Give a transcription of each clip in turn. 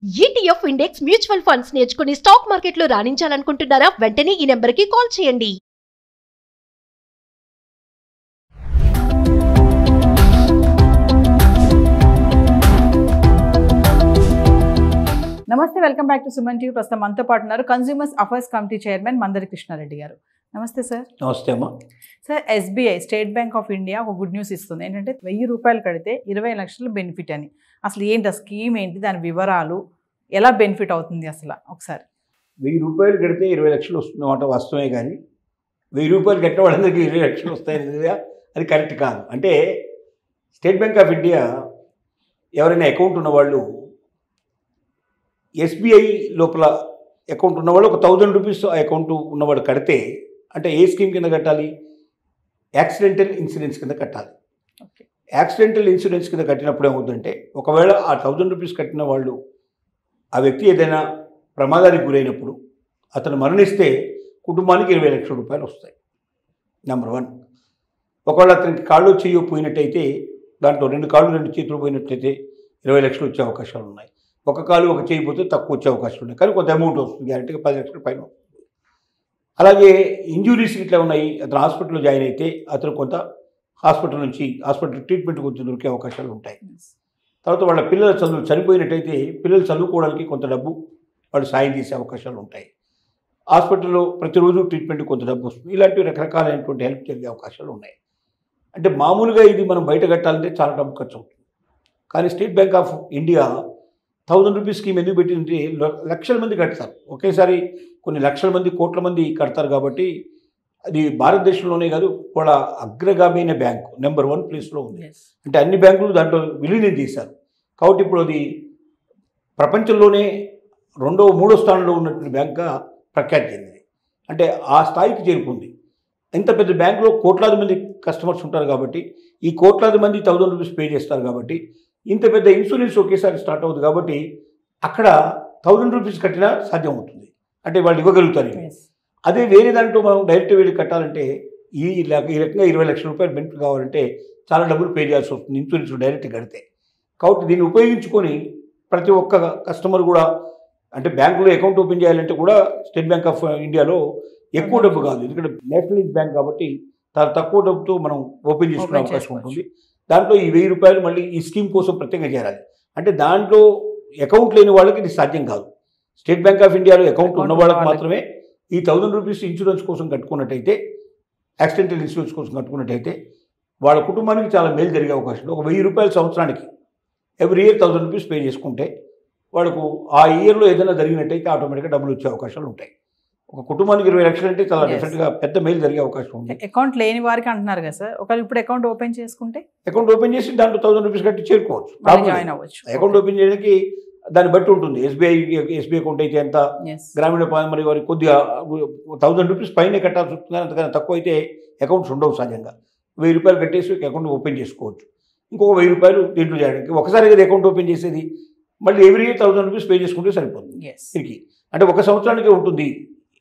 ETF index mutual funds నేర్చుకుని stock మార్కెట్లో రాణించాలనుకుంటున్నారా? వెంటనే ఈ నెంబర్కి కాల్ చేయండి. నమస్తే, welcome back to Suman TV. ప్రస్తుతం మనతో పాటు ఉన్నారు consumers affairs committee chairman Mandari Krishna గారు. నమస్తే సార్. నమస్తే అమ్మా. Sir, SBI State Bank of India ఒక గుడ్ న్యూస్ ఇస్తుంది. ఏంటంటే 1000 రూపాయలు కడితే 20 లక్షలు బెనిఫిట్ అని. అసలు ఏంటి ఆ స్కీమ్, ఏంటి దాని వివరాలు, ఎలా బెనిఫిట్ అవుతుంది అసలు ఒకసారి? 1000 రూపాయలు కడితే 20 లక్షలు వస్తుందన్నమాట. వాస్తవమే, కానీ 1000 రూపాయలు కట్టిన వాళ్ళందరికీ 20 లక్షలు వస్తాయి అది కరెక్ట్ కాదు. అంటే స్టేట్ బ్యాంక్ ఆఫ్ ఇండియా ఎవరైనా అకౌంట్ ఉన్నవాళ్ళు, SBI లోపల అకౌంట్ ఉన్నవాళ్ళు ఒక 1000 రూపీస్ అకౌంట్ ఉన్నవాడు కడితే, అంటే ఏ స్కీమ్ కింద కట్టాలి? యాక్సిడెంటల్ ఇన్సూరెన్స్ కింద కట్టాలి. యాక్సిడెంటల్ ఇన్సూరెన్స్ కింద కట్టినప్పుడు ఏమవుతుందంటే, ఒకవేళ ఆ 1000 రూపీస్ కట్టిన వాళ్ళు, ఆ వ్యక్తి ఏదైనా ప్రమాదానికి గురైనప్పుడు అతను మరణిస్తే కుటుంబానికి 20 లక్షల రూపాయలు వస్తాయి. నెంబర్ 1. ఒకవేళ అతనికి కాళ్ళు చెయ్యి పోయినట్టయితే, దాంట్లో 2 కాళ్ళు 2 చేతులు పోయినట్టయితే 20 లక్షలు వచ్చే అవకాశాలు ఉన్నాయి. ఒక కాలు ఒక చేయి పోతే తక్కువ వచ్చే అవకాశాలు ఉన్నాయి, కానీ కొంత అమౌంట్ వస్తుంది, గ్యారెంటీగా 10 లక్షల పైన. అలాగే ఇంజురీస్ ఇట్లా ఉన్నాయి, అతను హాస్పిటల్లో జాయిన్ అయితే అతను కొంత హాస్పిటల్ ట్రీట్మెంట్ కొంచెం దొరికే అవకాశాలు ఉంటాయి. తర్వాత వాళ్ళ పిల్లల చదువు చనిపోయినట్టయితే పిల్లలు చదువుకోవడానికి కొంత డబ్బు వాళ్ళు సాయం చేసే అవకాశాలు ఉంటాయి. హాస్పిటల్లో ప్రతిరోజు ట్రీట్మెంట్ కొంత డబ్బు వస్తుంది. ఇలాంటివి రకరకాలైనటువంటి హెల్ప్ జరిగే అవకాశాలు ఉన్నాయి. అంటే మామూలుగా ఇది మనం బయట కట్టాలంటే చాలా డబ్బు ఖర్చు అవుతుంది. కానీ state Bank of India 1000 rupees scheme ఎందుకు పెట్టిందంటే, లక్షల మంది కడతారు ఒకేసారి, కొన్ని లక్షల మంది, కోట్ల మంది కడతారు. కాబట్టి అది భారతదేశంలోనే కాదు, కూడా అగ్రగామైన బ్యాంకు, నెంబర్ 1 ప్లేస్లో ఉంది. అంటే అన్ని బ్యాంకులు దాంట్లో విలీనం చేశారు. కాబట్టి ఇప్పుడు అది ప్రపంచంలోనే 2వ 3వ స్థానంలో ఉన్నటువంటి బ్యాంక్గా ప్రఖ్యాతి చెందింది. అంటే ఆ స్థాయికి చేరుకుంది. ఇంత పెద్ద బ్యాంకులో కోట్లాది మంది కస్టమర్స్ ఉంటారు కాబట్టి, ఈ కోట్లాది మంది 1000 రూపీస్ పే చేస్తారు కాబట్టి, ఇంత పెద్ద ఇన్సూరెన్స్ ఒకేసారి స్టార్ట్ అవుతుంది. కాబట్టి అక్కడ 1000 రూపీస్ కట్టినా సాధ్యం అవుతుంది, అంటే వాళ్ళు ఇవ్వగలుగుతారు. అదే వేరే దాంట్లో మనం డైరెక్ట్ వెళ్ళి కట్టాలంటే, ఈ రకంగా 20 లక్షల రూపాయలు బెనిఫిట్ కావాలంటే చాలా డబ్బులు పే చేయాల్సి వస్తుంది ఇన్సూరెన్స్ డైరెక్ట్ కడితే. కాబట్టి దీన్ని ఉపయోగించుకొని ప్రతి ఒక్క కస్టమర్ కూడా, అంటే బ్యాంకులో అకౌంట్ ఓపెన్ చేయాలంటే కూడా స్టేట్ బ్యాంక్ ఆఫ్ ఇండియాలో ఎక్కువ డబ్బు కాదు, ఎందుకంటే నేషనలైజ్ బ్యాంక్ కాబట్టి చాలా తక్కువ డబ్బుతో మనం ఓపెన్ చేసుకునే అవకాశం ఉంటుంది. దాంట్లో ఈ 1000 రూపాయలు మళ్ళీ ఈ స్కీమ్ కోసం ప్రత్యేకంగా చేరాలి. అంటే దాంట్లో అకౌంట్ లేని వాళ్ళకి ఇది సాధ్యం కాదు. స్టేట్ బ్యాంక్ ఆఫ్ ఇండియాలో అకౌంట్ ఉన్న వాళ్ళకి మాత్రమే ఈ 1000 రూపీస్ ఇన్సూరెన్స్ కోసం కట్టుకున్నట్టయితే, యాక్సిడెంటల్ ఇన్సూరెన్స్ కోసం కట్టుకున్నట్టయితే వాళ్ళ కుటుంబానికి చాలా మేలు జరిగే అవకాశం ఉంది. ఒక 1000 రూపాయలు సంవత్సరానికి ఎవ్రీ ఇయర్ 1000 రూపీస్ పే చేసుకుంటే వాళ్ళకు ఆ ఇయర్లో ఏదైనా జరిగినట్టయితే ఆటోమేటిక్గా డబ్బులు వచ్చే అవకాశాలు ఉంటాయి. ఒక కుటుంబానికి 20 లక్షలు అంటే చాలా డెఫినెట్గా పెద్ద మేలు జరిగే అవకాశం ఉంది. అకౌంట్ లేని వారికి అంటున్నారు కదా సార్, ఒకవేళ ఇప్పుడు అకౌంట్ ఓపెన్ చేసుకుంటే, అకౌంట్ ఓపెన్ చేసి దాంట్లో 1000 రూపీస్ కట్టి చేరుకోవచ్చు, జాయిన్ అవ్వచ్చు. అకౌంట్ ఓపెన్ చేయడానికి దాన్ని బట్టి ఉంటుంది. ఎస్బీఐ అకౌంట్ అయితే ఎంత, గ్రామీణ మరి వారికి కొద్దిగా 1000 రూపీస్ పైన కట్టాల్సి వస్తుంది. అంతకన్నా తక్కువ అయితే అకౌంట్స్ ఉండవు సహజంగా. 1000 రూపాయలు కట్టేసి అకౌంట్ ఓపెన్ చేసుకోవచ్చు. ఇంకొక 1000 రూపాయలు దీంట్లో చేయడానికి, ఒకసారి కదా అకౌంట్ ఓపెన్ చేసేది, మళ్ళీ ఎవ్రీ ఇయర్ 1000 రూపీస్ పే చేసుకుంటే సరిపోతుంది దీనికి. అంటే ఒక సంవత్సరానికే ఉంటుంది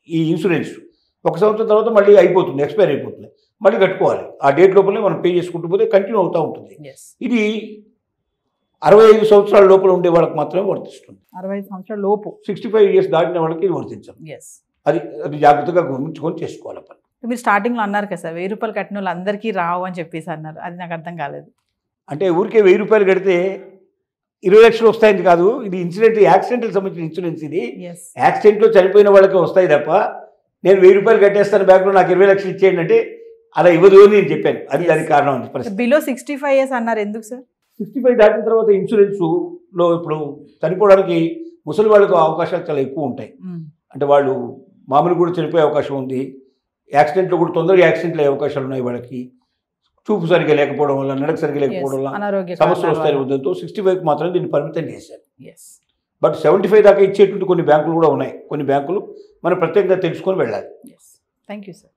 ఈ ఇన్సూరెన్స్. ఒక సంవత్సరం తర్వాత మళ్ళీ అయిపోతుంది, ఎక్స్పైర్ అయిపోతుంది, మళ్ళీ కట్టుకోవాలి. ఆ డేట్ లోపలే మనం పే చేసుకుంటూ పోతే కంటిన్యూ అవుతూ ఉంటుంది. ఇది 65 సంవత్సరాల లోపల ఉండే వాళ్ళకి మాత్రమే వర్తిస్తుంది. 65 సంవత్సరాల లోపు, 65 ఇయర్స్ దాటిన వాళ్ళకి ఇది వర్తించాలి. అది జాగ్రత్తగా గమనించుకొని చేసుకోవాలి. మీరు స్టార్టింగ్లో అన్నారు కదా సార్, 1000 రూపాయలు కట్టిన వాళ్ళు అందరికీ రావు అని చెప్పేసి అన్నారు. అది నాకు అర్థం కాలేదు. అంటే ఊరికే 1000 రూపాయలు కడితే 20 లక్షలు వస్తాయని కాదు. ఇది యాక్సిడెంట్కి సంబంధించిన ఇన్సూరెన్స్. ఇది యాక్సిడెంట్లో చనిపోయిన వాళ్ళకి వస్తాయి తప్ప, నేను 1000 రూపాయలు కట్టేస్తాను బ్యాంకులో నాకు 20 లక్షలు ఇచ్చేయండి అంటే అలా ఇవ్వదు అని నేను చెప్పాను. అది దానికి కారణం. బిలో 65 ఇయర్స్ అన్నారు, ఎందుకు సార్? 65 దాటిన తర్వాత ఇన్సూరెన్స్లో ఇప్పుడు చనిపోవడానికి ముసలి వాళ్ళకు అవకాశాలు చాలా ఎక్కువ ఉంటాయి. అంటే వాళ్ళు మామూలు కూడా చనిపోయే అవకాశం ఉంది, యాక్సిడెంట్లో కూడా తొందరగా యాక్సిడెంట్లు అయ్యే అవకాశాలు ఉన్నాయి. వాళ్ళకి చూపు సరిగ్గా లేకపోవడం వల్ల, నడక సరిగ్గా లేకపోవడం వల్ల సమస్యలు వస్తాయి. ఉద్దంతో 65కి మాత్రమే దీన్ని పరిమితం చేశారు. బట్ 75 దాకా ఇచ్చేటువంటి కొన్ని బ్యాంకులు కూడా ఉన్నాయి. కొన్ని బ్యాంకులు మనం ప్రత్యేకంగా తెలుసుకొని వెళ్ళాలి. Thank you sir.